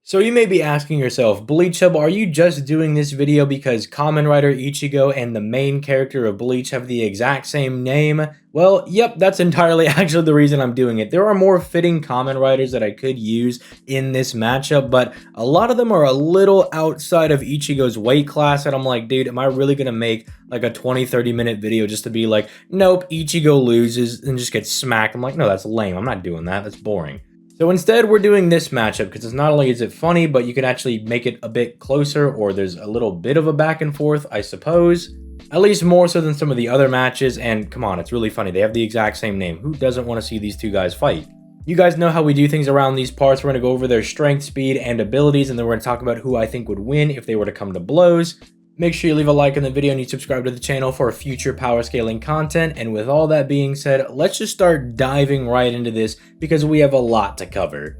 So you may be asking yourself, Bleach Hub, are you just doing this video because Kamen Rider Ichigo and the main character of Bleach have the exact same name? Well, yep, that's entirely actually the reason I'm doing it. There are more fitting Kamen Riders that I could use in this matchup, but a lot of them are a little outside of Ichigo's weight class, and I'm like, dude, am I really gonna make like a 20-30 minute video just to be like, nope, Ichigo loses and just gets smacked? I'm like, no, that's lame. I'm not doing that. That's boring. So instead, we're doing this matchup because it's not only is it funny, but you can actually make it a bit closer, or there's a little bit of a back and forth, I suppose. At least more so than some of the other matches, and come on, it's really funny. They have the exact same name. Who doesn't want to see these two guys fight? You guys know how we do things around these parts. We're going to go over their strength, speed, and abilities, and then we're going to talk about who I think would win if they were to come to blows. Make sure you leave a like on the video and you subscribe to the channel for future power scaling content. And with all that being said, let's just start diving right into this because we have a lot to cover.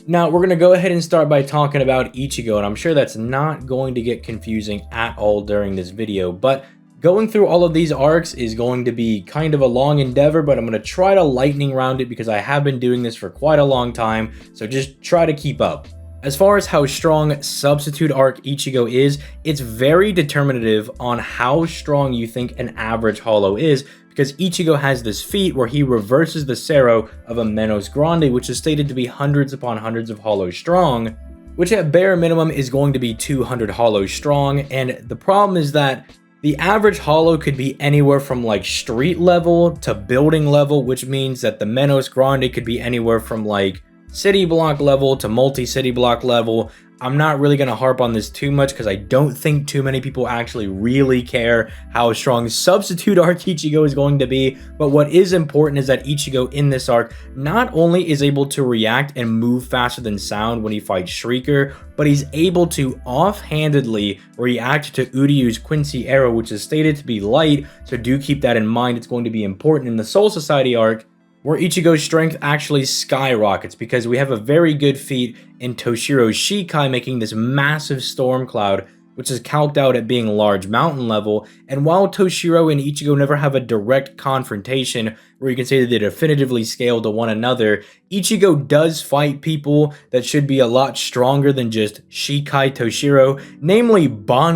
Now, we're going to go ahead and start by talking about Ichigo, and I'm sure that's not going to get confusing at all during this video, but going through all of these arcs is going to be kind of a long endeavor, but I'm going to try to lightning round it because I have been doing this for quite a long time, so just try to keep up. As far as how strong Substitute Arc Ichigo is, it's very determinative on how strong you think an average Hollow is, because Ichigo has this feat where he reverses the Sero of a Menos Grande, which is stated to be hundreds upon hundreds of Hollows strong, which at bare minimum is going to be 200 Hollows strong, and the problem is that the average Hollow could be anywhere from like street level to building level, which means that the Menos Grande could be anywhere from like city block level to multi-city block level. I'm not really going to harp on this too much because I don't think too many people actually really care how strong Substitute Arc Ichigo is going to be, but what is important is that Ichigo in this arc not only is able to react and move faster than sound when he fights Shrieker, but he's able to offhandedly react to Uryu's Quincy arrow, which is stated to be light, so do keep that in mind. It's going to be important in the Soul Society arc, where Ichigo's strength actually skyrockets because we have a very good feat in Toshiro's Shikai making this massive storm cloud, which is calced out at being large mountain level. And while Toshiro and Ichigo never have a direct confrontation where you can say that they definitively scale to one another, Ichigo does fight people that should be a lot stronger than just Shikai Toshiro, namely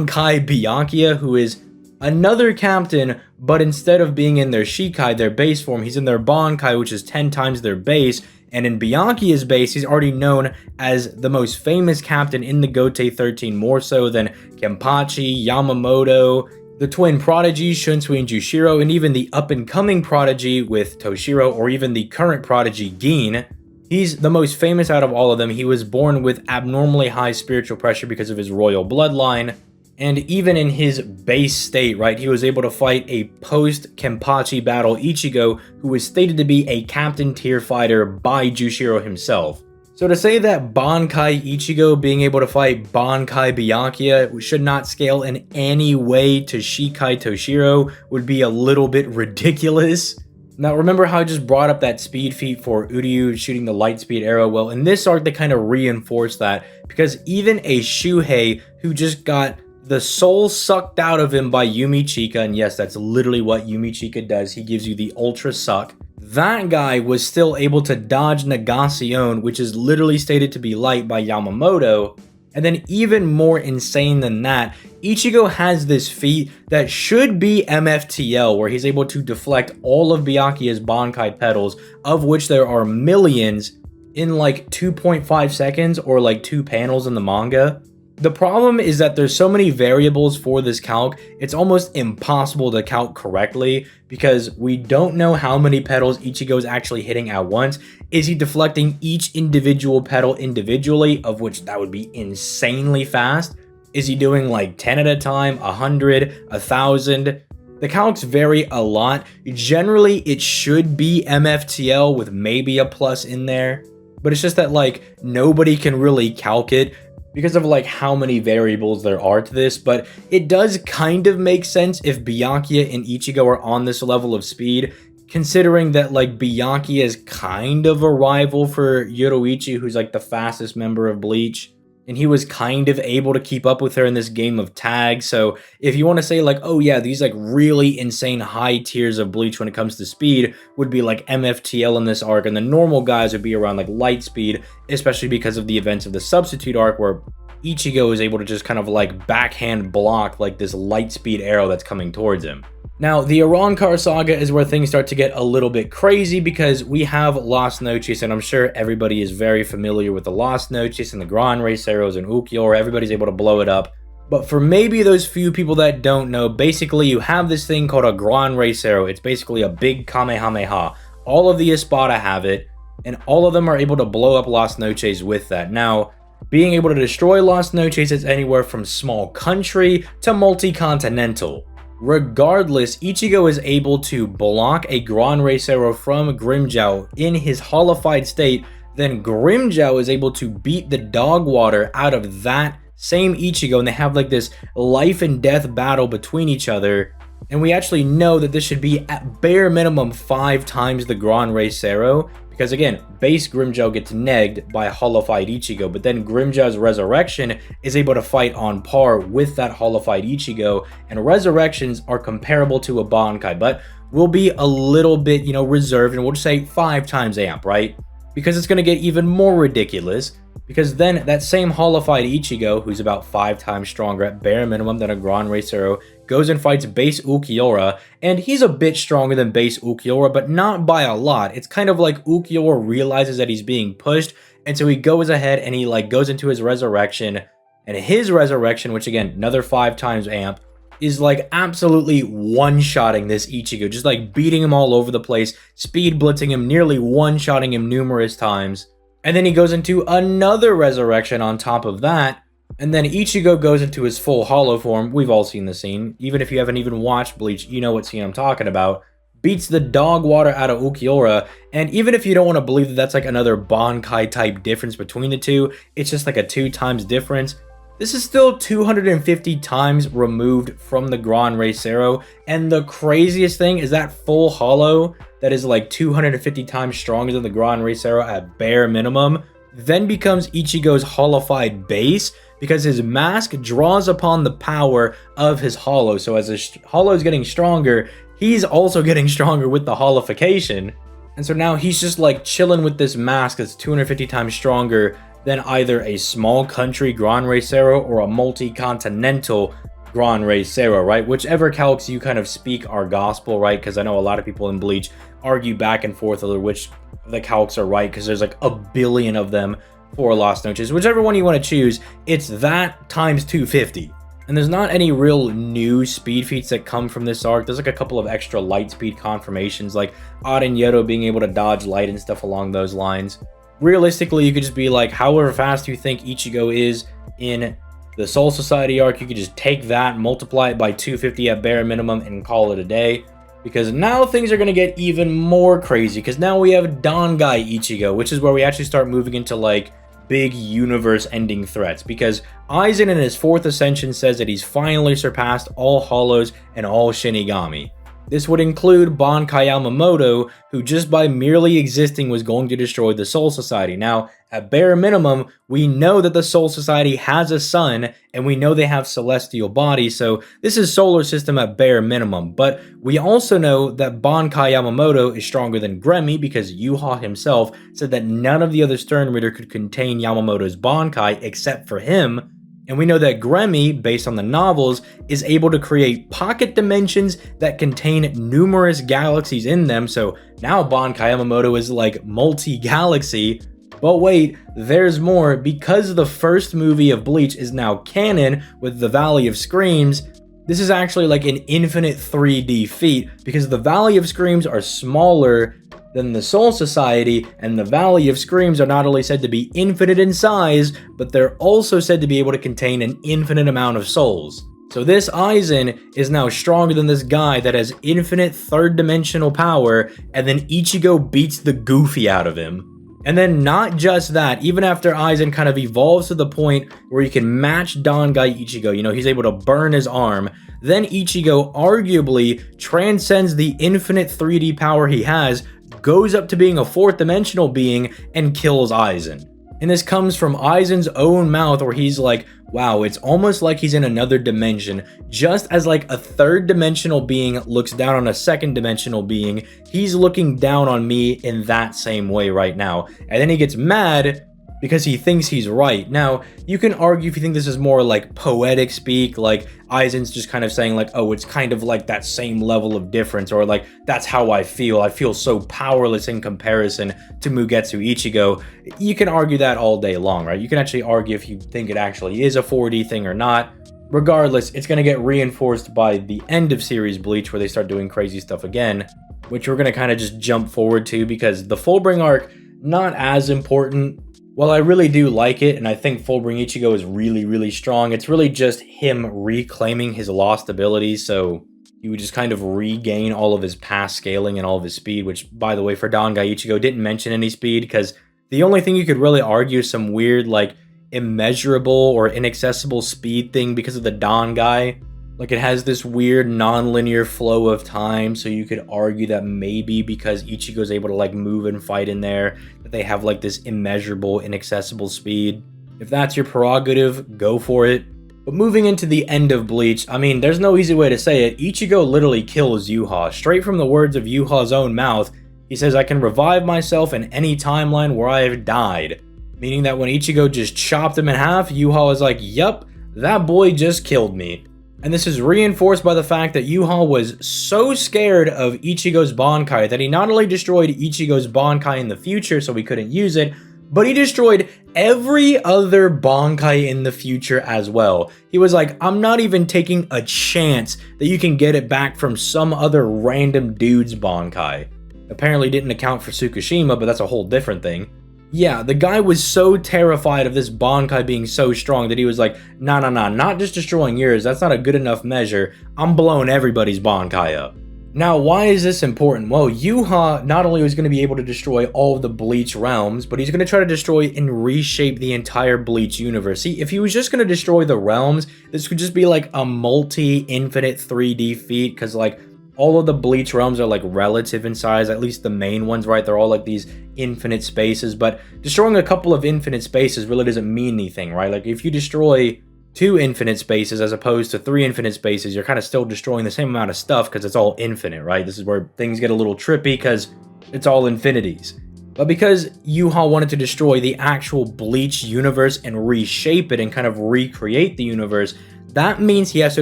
Kai Bianca, who is another captain, but instead of being in their Shikai, their base form, he's in their Bankai, which is 10 times their base, and in Bianchia's base, he's already known as the most famous captain in the Gotei 13, more so than Kenpachi, Yamamoto, the twin prodigies, Shunsui and Jushiro, and even the up-and-coming prodigy with Toshiro, or even the current prodigy, Gin. He's the most famous out of all of them. He was born with abnormally high spiritual pressure because of his royal bloodline. And even in his base state, right, he was able to fight a post-Kenpachi battle Ichigo, who was stated to be a captain tier fighter by Jushiro himself. So to say that Bankai Ichigo being able to fight Bankai Bianca should not scale in any way to Shikai Toshiro would be a little bit ridiculous. Now, remember how I just brought up that speed feat for Uryu shooting the light speed arrow? Well, in this arc, they kind of reinforced that, because even a Shuhei who just got the soul sucked out of him by Yumi Chika, and yes, that's literally what Yumi Chika does. He gives you the ultra suck. That guy was still able to dodge Negacion, which is literally stated to be light by Yamamoto. And then even more insane than that, Ichigo has this feat that should be MFTL, where he's able to deflect all of Byakuya's Bankai petals, of which there are millions, in like 2.5 seconds or like 2 panels in the manga. The problem is that there's so many variables for this calc, it's almost impossible to calc correctly because we don't know how many petals Ichigo is actually hitting at once. Is he deflecting each individual petal individually, of which that would be insanely fast? Is he doing like 10 at a time, 100, 1,000? The calcs vary a lot. Generally, it should be MFTL with maybe a plus in there, but it's just that like nobody can really calc it because of like how many variables there are to this, but it does kind of make sense if Bianca and Ichigo are on this level of speed, considering that like Bianca is kind of a rival for Yoruichi, who's like the fastest member of Bleach. and he was kind of able to keep up with her in this game of tag. So if you want to say like, oh yeah, these like really insane high tiers of Bleach when it comes to speed would be like MFTL in this arc, and the normal guys would be around like light speed, especially because of the events of the substitute arc where Ichigo is able to just kind of like backhand block like this light speed arrow that's coming towards him. Now, the Arrancar saga is where things start to get a little bit crazy because we have Las Noches, and I'm sure everybody is very familiar with the Las Noches and the Gran Raceros and Ukiyo-e. Everybody's able to blow it up. But for maybe those few people that don't know, basically you have this thing called a Gran Racero. It's basically a big Kamehameha. All of the Espada have it, and all of them are able to blow up Las Noches with that. Now, being able to destroy Las Noches is anywhere from small country to multi-continental. Regardless, Ichigo is able to block a Gran Racero from Grimmjow in his holified state. Then Grimmjow is able to beat the dog water out of that same Ichigo, and they have like this life and death battle between each other. And we actually know that this should be at bare minimum 5 times the Gran Racero, because again, base Grimmjow gets negged by holified Ichigo, but then Grimmjow's resurrection is able to fight on par with that holified Ichigo, and resurrections are comparable to a Bankai, but will be a little bit, reserved, and we'll just say 5 times amp, right? Because it's going to get even more ridiculous, because then that same holified Ichigo, who's about 5 times stronger at bare minimum than a Gran Racero, goes and fights base Ukiyo-e, and he's a bit stronger than base Ukiyo-e, but not by a lot. It's kind of like Ukiyo-e realizes that he's being pushed, and so he goes ahead and he like goes into his resurrection, and his resurrection, which again, another 5 times amp, is like absolutely one-shotting this Ichigo, just like beating him all over the place, speed blitzing him, nearly one-shotting him numerous times. And then he goes into another resurrection on top of that, and then Ichigo goes into his full hollow form. We've all seen the scene. Even if you haven't even watched Bleach, you know what scene I'm talking about. Beats the dog water out of Ukiyo-e, and even if you don't want to believe that that's like another Bankai type difference between the two, it's just like a 2 times difference. This is still 250 times removed from the Gran Racero, and the craziest thing is that full hollow that is like 250 times stronger than the Gran Racero at bare minimum, then becomes Ichigo's holified base, because his mask draws upon the power of his hollow. So as his hollow is getting stronger, he's also getting stronger with the holification. And so now he's just like chilling with this mask that's 250 times stronger than either a small country Gran Racero or a multi-continental Gran Racero, right? Whichever calcs you kind of speak are gospel, right? Because I know a lot of people in Bleach argue back and forth over which the calcs are right, because there's like a billion of them for Las Noches. Whichever one you want to choose, it's that times 250. And there's not any real new speed feats that come from this arc. There's like a couple of extra light speed confirmations, like Aden Yodo being able to dodge light and stuff along those lines. Realistically, you could just be like, however fast you think Ichigo is in the Soul Society arc, you could just take that, multiply it by 250 at bare minimum, and call it a day. Because now things are going to get even more crazy, because now we have Dangai Ichigo, which is where we actually start moving into like big universe-ending threats, because Aizen in his 4th Ascension says that he's finally surpassed all Hollows and all Shinigami. This would include Bankai Yamamoto, who just by merely existing was going to destroy the Soul Society. Now, at bare minimum, we know that the Soul Society has a sun, and we know they have celestial bodies, so this is solar system at bare minimum. But we also know that Bankai Yamamoto is stronger than Gremmy, because Yuha himself said that none of the other Stern Reader could contain Yamamoto's Bankai except for him. And we know that Gremmy, based on the novels, is able to create pocket dimensions that contain numerous galaxies in them. So now Bankai Yamamoto is like multi-galaxy. But wait, there's more. Because the first movie of Bleach is now canon with the Valley of Screams, this is actually like an infinite 3D feat, because the Valley of Screams are smaller than the Soul Society, and the Valley of Screams are not only said to be infinite in size, but they're also said to be able to contain an infinite amount of souls. So this Aizen is now stronger than this guy that has infinite 3rd dimensional power, and then Ichigo beats the goofy out of him. And then not just that, even after Aizen kind of evolves to the point where he can match Dangai Ichigo, he's able to burn his arm, then Ichigo arguably transcends the infinite 3D power he has, goes up to being a 4th dimensional being, and kills Aizen. And this comes from Aizen's own mouth, where he's like, wow, it's almost like he's in another dimension. Just as like a third dimensional being looks down on a second dimensional being, he's looking down on me in that same way right now. And then he gets mad because he thinks he's right. Now, you can argue if you think this is more like poetic speak, like Aizen's just kind of saying like, oh, it's kind of like that same level of difference, or like, that's how I feel so powerless in comparison to Mugetsu Ichigo. You can argue that all day long, right? You can actually argue if you think it actually is a 4D thing or not. Regardless, it's going to get reinforced by the end of series Bleach, where they start doing crazy stuff again, which we're going to kind of just jump forward to, because the Fullbring arc, not as important. While I really do like it, and I think Fullbring Ichigo is really, really strong, it's really just him reclaiming his lost abilities, so he would just kind of regain all of his past scaling and all of his speed, which, by the way, for Dangai Ichigo, didn't mention any speed, because the only thing you could really argue is some weird, like, immeasurable or inaccessible speed thing because of the Dangai. Like, it has this weird non-linear flow of time, so you could argue that maybe because Ichigo's able to, like, move and fight in there, that they have, like, this immeasurable, inaccessible speed. If that's your prerogative, go for it. But moving into the end of Bleach, I mean, there's no easy way to say it. Ichigo literally kills Yuha. Straight from the words of Yuha's own mouth, he says, I can revive myself in any timeline where I have died. Meaning that when Ichigo just chopped him in half, Yuha was like, yup, that boy just killed me. And this is reinforced by the fact that Yuha was so scared of Ichigo's Bankai that he not only destroyed Ichigo's Bankai in the future so he couldn't use it, but he destroyed every other Bankai in the future as well. He was like, I'm not even taking a chance that you can get it back from some other random dude's Bankai. Apparently didn't account for Tsukushima, but that's a whole different thing. Yeah, the guy was so terrified of this Bankai being so strong that he was like, nah, not just destroying yours, that's not a good enough measure, I'm blowing everybody's Bankai up. Now, why is this important? Well, Yuha not only was going to be able to destroy all of the Bleach realms, but he's going to try to destroy and reshape the entire Bleach universe. See, if he was just going to destroy the realms, this could just be like a multi-infinite 3D feat, because like, all of the Bleach realms are like relative in size, at least the main ones, right? They're all like these infinite spaces, but destroying a couple of infinite spaces really doesn't mean anything, right? Like if you destroy 2 infinite spaces as opposed to 3 infinite spaces, you're kind of still destroying the same amount of stuff because it's all infinite, right? This is where things get a little trippy because it's all infinities. But because Yuha wanted to destroy the actual Bleach universe and reshape it and kind of recreate the universe, that means he has to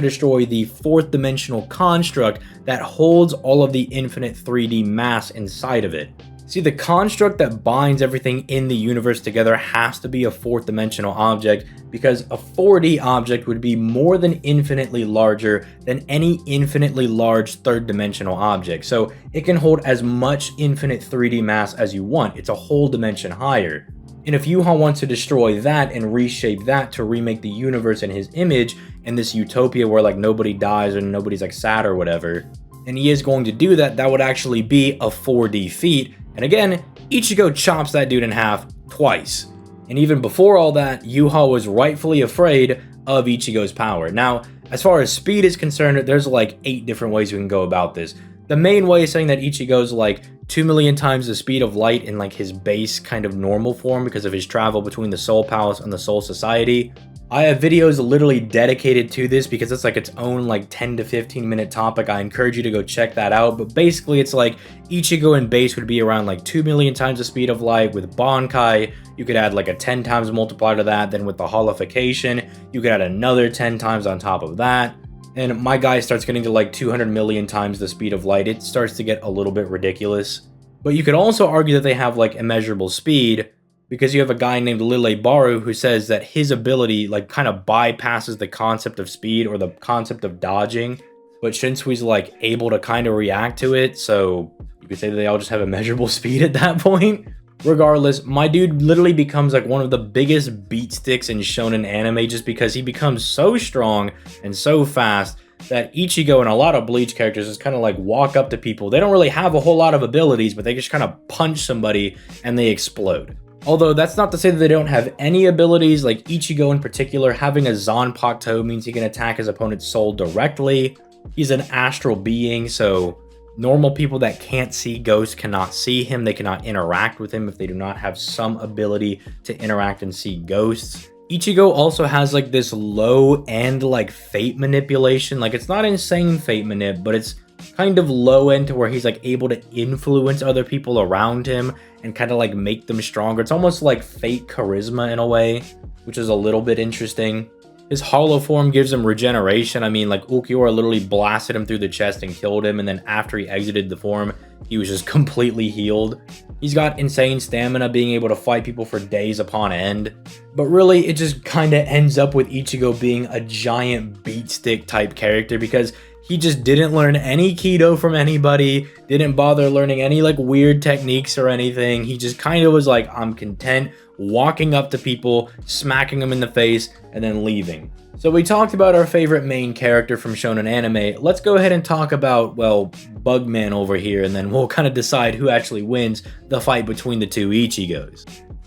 destroy the 4th dimensional construct that holds all of the infinite 3D mass inside of it. See, the construct that binds everything in the universe together has to be a 4th dimensional object, because a 4D object would be more than infinitely larger than any infinitely large 3rd dimensional object. So it can hold as much infinite 3D mass as you want. It's a whole dimension higher. And if Yuha wants to destroy that and reshape that to remake the universe in his image and this utopia where like nobody dies or nobody's like sad or whatever, and he is going to do that, that would actually be a 4D feat. And again, Ichigo chops that dude in half twice. And even before all that, Yuha was rightfully afraid of Ichigo's power. Now, as far as speed is concerned, there's like 8 different ways you can go about this. The main way is saying that Ichigo's like 2 million times the speed of light in like his base kind of normal form because of his travel between the Soul Palace and the Soul Society. I have videos literally dedicated to this because it's like its own like 10 to 15 minute topic. I encourage you to go check that out. But basically it's like Ichigo in base would be around like 2 million times the speed of light. With Bankai, you could add like a 10 times multiplier to that. Then with the holification, you could add another 10 times on top of that. And my guy starts getting to like 200 million times the speed of light. It starts to get a little bit ridiculous. But you could also argue that they have like immeasurable speed, because you have a guy named Lille Baru who says that his ability like kind of bypasses the concept of speed or the concept of dodging. But Shinsui's like able to kind of react to it, so you could say that they all just have immeasurable speed at that point. Regardless, my dude literally becomes like one of the biggest beat sticks in shonen anime just because he becomes so strong and so fast that Ichigo and a lot of Bleach characters just kind of like walk up to people. They don't really have a whole lot of abilities, but they just kind of punch somebody and they explode. Although that's not to say that they don't have any abilities, like Ichigo in particular, having a Zanpakuto means he can attack his opponent's soul directly. He's an astral being, so Normal people that can't see ghosts cannot see him. They cannot interact with him if they do not have some ability to interact and see ghosts. Ichigo also has like this low end like fate manipulation. Like it's not insane fate manip, but it's kind of low end to where he's like able to influence other people around him and kind of like make them stronger. It's almost like fate charisma in a way, which is a little bit interesting. His hollow form gives him regeneration. I mean, like Ulquiorra literally blasted him through the chest and killed him, and then after he exited the form, he was just completely healed. He's got insane stamina, being able to fight people for days upon end. But really, it just kind of ends up with Ichigo being a giant beatstick type character because he just didn't learn any Kido from anybody, didn't bother learning any like weird techniques or anything. He just kind of was like, I'm content walking up to people, smacking them in the face, and then leaving. So we talked about our favorite main character from shonen anime. Let's go ahead and talk about, well, Bugman over here, and then we'll kind of decide who actually wins the fight between the two Ichigos.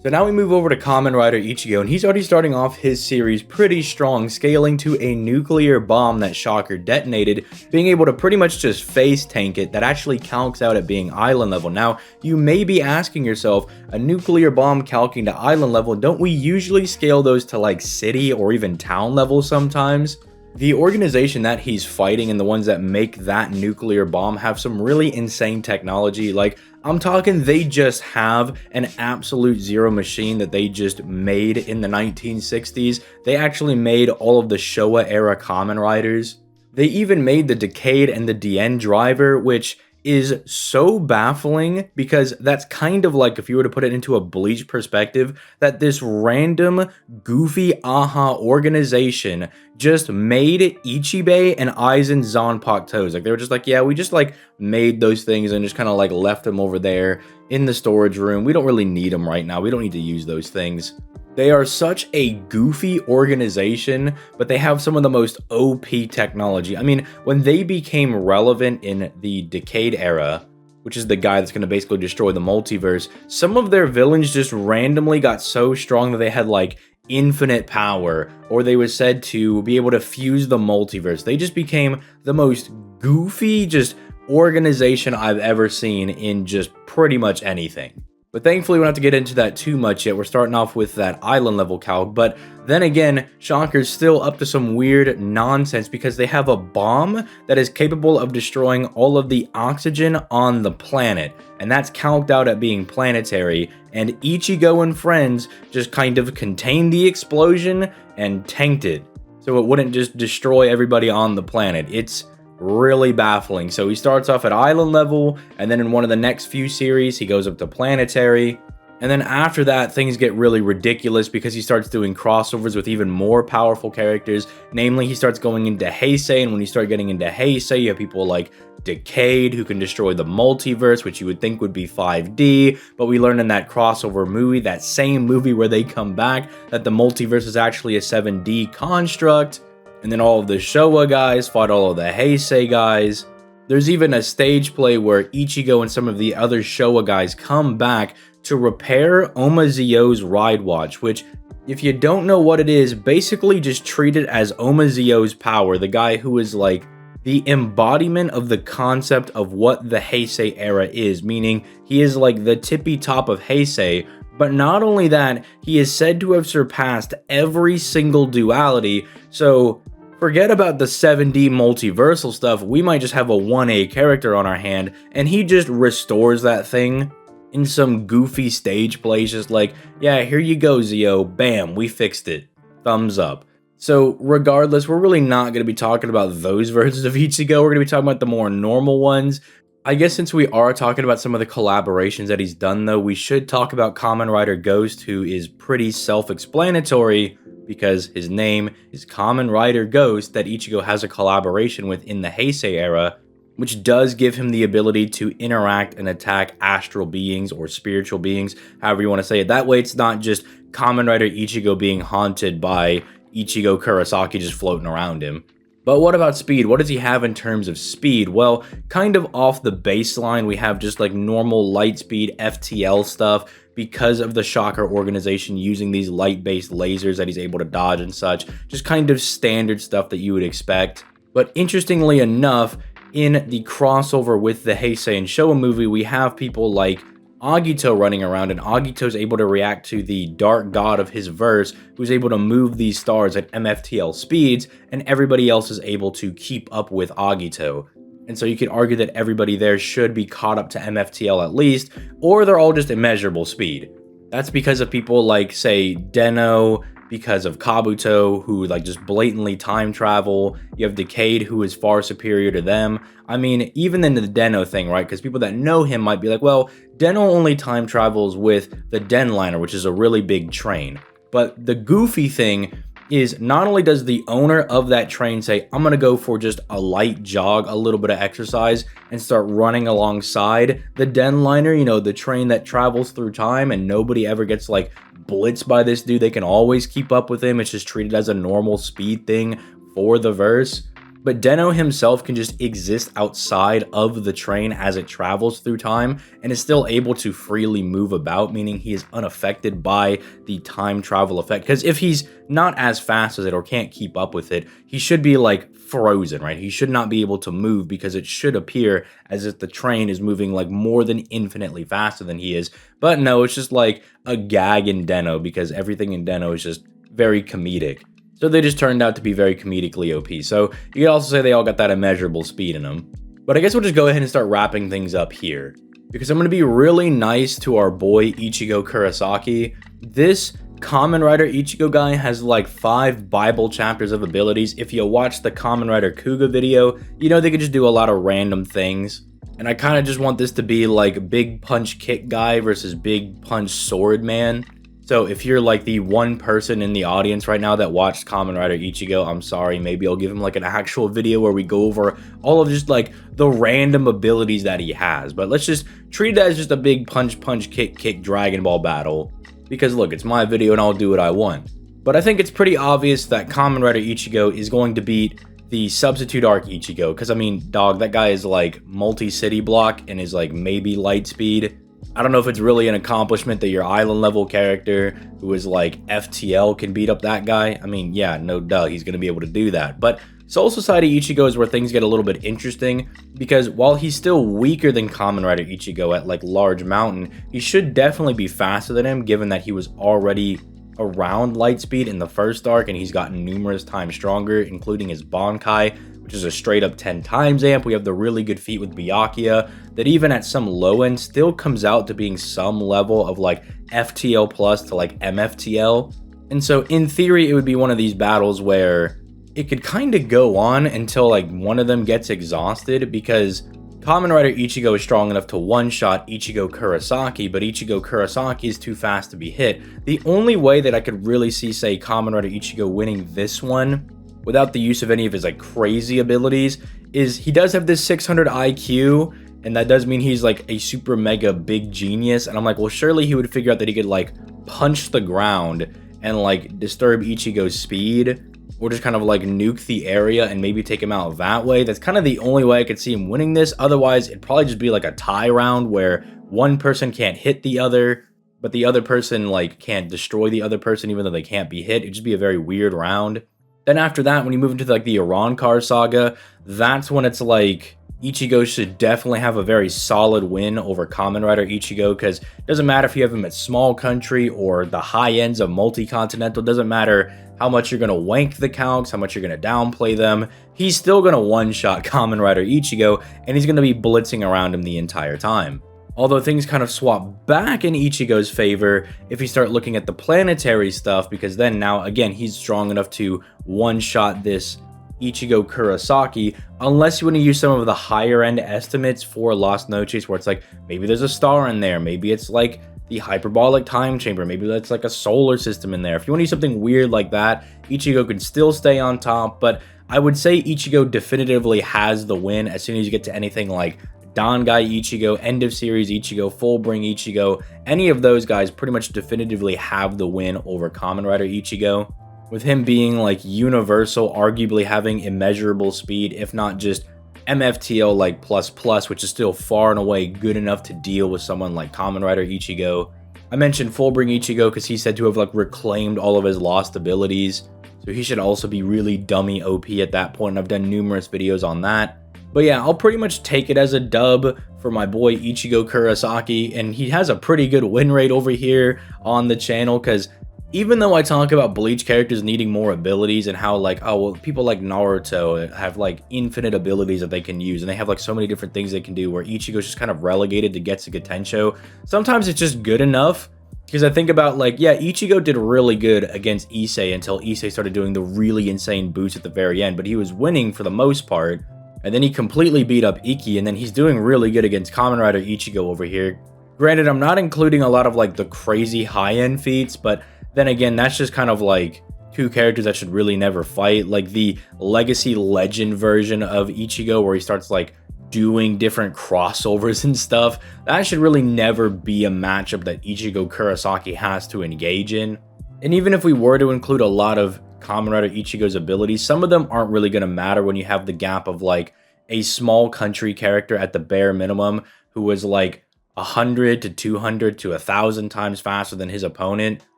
So now we move over to Kamen Rider Ichigo, and he's already starting off his series pretty strong, scaling to a nuclear bomb that Shocker detonated, being able to pretty much just face tank it. That actually calcs out at being island level. Now, you may be asking yourself, a nuclear bomb calcing to island level, don't we usually scale those to like city or even town level sometimes? The organization that he's fighting and the ones that make that nuclear bomb have some really insane technology. Like, I'm talking they just have an absolute zero machine that they just made in the 1960s. They actually made all of the Showa era Kamen Riders. They even made the Decade and the Dien driver, which is so baffling because that's kind of like, if you were to put it into a Bleach perspective, that this random goofy aha organization just made Ichibei and Aizen Zanpakutos. Like they were just like, yeah, we just like made those things and just kind of like left them over there in the storage room. We don't really need them right now. We don't need to use those things. They are such a goofy organization, but they have some of the most OP technology. I mean, when they became relevant in the Decade era, which is the guy that's going to basically destroy the multiverse, some of their villains just randomly got so strong that they had like infinite power, or they were said to be able to fuse the multiverse. They just became the most goofy just organization I've ever seen in just pretty much anything. But thankfully, we don't have to get into that too much yet. We're starting off with that island level calc. But then again, Shocker's still up to some weird nonsense because they have a bomb that is capable of destroying all of the oxygen on the planet. And that's calced out at being planetary. And Ichigo and friends just kind of contained the explosion and tanked it, so it wouldn't just destroy everybody on the planet. It's really baffling. So he starts off at island level, and then in one of the next few series he goes up to planetary, and then after that things get really ridiculous because he starts doing crossovers with even more powerful characters. Namely, he starts going into Heisei, and when you start getting into Heisei, you have people like Decade who can destroy the multiverse, which you would think would be 5D, but we learn in that crossover movie, that same movie where they come back, that the multiverse is actually a 7D construct. And then all of the Showa guys fought all of the Heisei guys. There's even a stage play where Ichigo and some of the other Showa guys come back to repair Omazio's ride watch, which, if you don't know what it is, basically just treat it as Omazio's power, the guy who is like the embodiment of the concept of what the Heisei era is, meaning he is like the tippy top of Heisei. But not only that, he is said to have surpassed every single duality, so forget about the 7D multiversal stuff, we might just have a 1A character on our hand, and he just restores that thing in some goofy stage plays, just like, yeah, here you go, Zio, bam, we fixed it, thumbs up. So regardless, we're really not going to be talking about those versions of Ichigo, we're going to be talking about the more normal ones. I guess since we are talking about some of the collaborations that he's done, though, we should talk about Kamen Rider Ghost, who is pretty self-explanatory because his name is Kamen Rider Ghost, that Ichigo has a collaboration with in the Heisei era, which does give him the ability to interact and attack astral beings or spiritual beings, however you want to say it. That way it's not just Kamen Rider Ichigo being haunted by Ichigo Kurosaki just floating around him. But what about speed? What does he have in terms of speed? Well, kind of off the baseline, we have just like normal light speed FTL stuff because of the Shocker organization using these light-based lasers that he's able to dodge and such. Just kind of standard stuff that you would expect. But interestingly enough, in the crossover with the Heisei and Showa movie, we have people like Agito running around, and Agito's able to react to the dark god of his verse, who's able to move these stars at MFTL speeds, and everybody else is able to keep up with Agito. And so you could argue that everybody there should be caught up to MFTL at least, or they're all just immeasurable speed. That's because of people like, say, Deno, because of Kabuto, who like just blatantly time travel. You have Decade, who is far superior to them. I mean, even in the Deno thing, right? Because people that know him might be like, well, Deno only time travels with the Denliner, which is a really big train. But the goofy thing is, not only does the owner of that train say, I'm gonna go for just a light jog, a little bit of exercise, and start running alongside the Denliner, you know, the train that travels through time, and nobody ever gets like blitzed by this dude. They can always keep up with him. It's just treated as a normal speed thing for the verse. But Deno himself can just exist outside of the train as it travels through time and is still able to freely move about, meaning he is unaffected by the time travel effect. Because if he's not as fast as it or can't keep up with it, he should be like frozen, right? He should not be able to move because it should appear as if the train is moving like more than infinitely faster than he is. But no, it's just like a gag in Deno because everything in Deno is just very comedic. So they just turned out to be very comedically OP. So you could also say they all got that immeasurable speed in them. But I guess we'll just go ahead and start wrapping things up here, because I'm going to be really nice to our boy Ichigo Kurosaki. This Kamen Rider Ichigo guy has like 5 Bible chapters of abilities. If you watch the Kamen Rider Kuga video, you know they could just do a lot of random things. And I kind of just want this to be like big punch kick guy versus big punch sword man. So if you're like the one person in the audience right now that watched Kamen Rider Ichigo, I'm sorry, maybe I'll give him like an actual video where we go over all of just like the random abilities that he has. But let's just treat it as just a big punch, kick, Dragon Ball battle. Because look, it's my video and I'll do what I want. But I think it's pretty obvious that Kamen Rider Ichigo is going to beat the substitute arc Ichigo. Because I mean, dog, that guy is like multi-city block and is like maybe light speed. I don't know if it's really an accomplishment that your island level character who is like FTL can beat up that guy. I mean, yeah, no duh, he's going to be able to do that. But Soul Society Ichigo is where things get a little bit interesting, because while he's still weaker than Kamen Rider Ichigo at like Large Mountain, he should definitely be faster than him, given that he was already around light speed in the first arc and he's gotten numerous times stronger, including his Bankai, which is a straight up 10 times amp. We have the really good feat with Byakuya that even at some low end still comes out to being some level of like FTL plus to like MFTL. And so in theory, it would be one of these battles where it could kind of go on until like one of them gets exhausted, because Kamen Rider Ichigo is strong enough to one-shot Ichigo Kurosaki, but Ichigo Kurosaki is too fast to be hit. The only way that I could really see, say, Kamen Rider Ichigo winning this one without the use of any of his like crazy abilities is he does have this 600 IQ, and that does mean he's like a super mega big genius. And I'm like, well, surely he would figure out that he could like punch the ground and like disturb Ichigo's speed, or just kind of like nuke the area and maybe take him out that way. That's kind of the only way I could see him winning this. Otherwise, it'd probably just be like a tie round where one person can't hit the other, but the other person like can't destroy the other person even though they can't be hit. It'd just be a very weird round. Then after that, when you move into like the Arankar saga, that's when it's like Ichigo should definitely have a very solid win over Kamen Rider Ichigo, because it doesn't matter if you have him at small country or the high ends of multi-continental. Doesn't matter how much you're going to wank the calcs, how much you're going to downplay them. He's still going to one-shot Kamen Rider Ichigo, and he's going to be blitzing around him the entire time. Although things kind of swap back in Ichigo's favor if you start looking at the planetary stuff, because then now, again, he's strong enough to one-shot this Ichigo Kurosaki, unless you want to use some of the higher end estimates for Las Noches, where it's like, maybe there's a star in there, maybe it's like the hyperbolic time chamber, maybe that's like a solar system in there. If you want to use something weird like that, Ichigo could still stay on top, but I would say Ichigo definitively has the win as soon as you get to anything like Dangai Ichigo, End of Series Ichigo, Fullbring Ichigo. Any of those guys pretty much definitively have the win over Kamen Rider Ichigo, with him being like universal, arguably having immeasurable speed, if not just MFTL like plus, which is still far and away good enough to deal with someone like Kamen Rider Ichigo. I mentioned Fullbring Ichigo because he's said to have like reclaimed all of his lost abilities, so he should also be really dummy OP at that point, and I've done numerous videos on that. But yeah, I'll pretty much take it as a dub for my boy Ichigo Kurosaki, and he has a pretty good win rate over here on the channel, because even though I talk about Bleach characters needing more abilities and how like, oh, well, people like Naruto have like infinite abilities that they can use, and they have like so many different things they can do, where Ichigo's just kind of relegated to Getsuga Tensho. Sometimes it's just good enough, because I think about like, yeah, Ichigo did really good against Issei until Issei started doing the really insane boost at the very end, but he was winning for the most part. And then he completely beat up Ikki, and then he's doing really good against Kamen Rider Ichigo over here. Granted, I'm not including a lot of like the crazy high-end feats, but then again, that's just kind of like two characters that should really never fight. Like the Legacy Legend version of Ichigo, where he starts like doing different crossovers and stuff, that should really never be a matchup that Ichigo Kurosaki has to engage in. And even if we were to include a lot of Kamen Rider Ichigo's abilities, some of them aren't really going to matter when you have the gap of like a small country character at the bare minimum who was like 100 to 200 to 1,000 times faster than his opponent.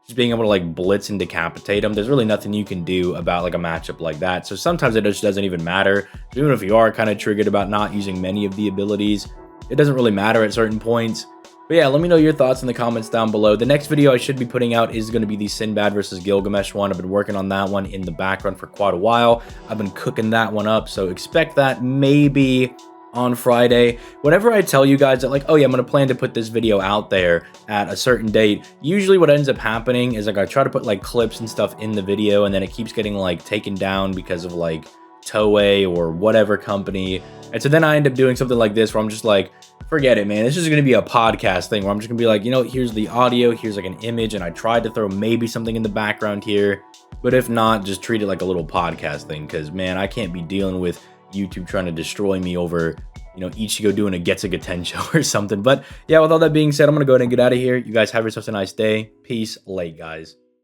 Just being able to like blitz and decapitate him, there's really nothing you can do about like a matchup like that. So sometimes it just doesn't even matter. Even if you are kind of triggered about not using many of the abilities, it doesn't really matter at certain points. But yeah, let me know your thoughts in the comments down below. The next video I should be putting out is going to be the Sinbad versus Gilgamesh one. I've been working on that one in the background for quite a while. I've been cooking that one up, so expect that maybe on Friday. Whenever I tell you guys that like, oh yeah, I'm going to plan to put this video out there at a certain date, usually what ends up happening is like I try to put like clips and stuff in the video, and then it keeps getting like taken down because of like Toei or whatever company. And so then I end up doing something like this where I'm just like, forget it, man. This is going to be a podcast thing where I'm just going to be like, you know, here's the audio, here's like an image, and I tried to throw maybe something in the background here. But if not, just treat it like a little podcast thing, because, man, I can't be dealing with YouTube trying to destroy me over, you know, Ichigo doing a Getsuga Tensho or something. But yeah, with all that being said, I'm going to go ahead and get out of here. You guys have yourselves a nice day. Peace. Late, guys.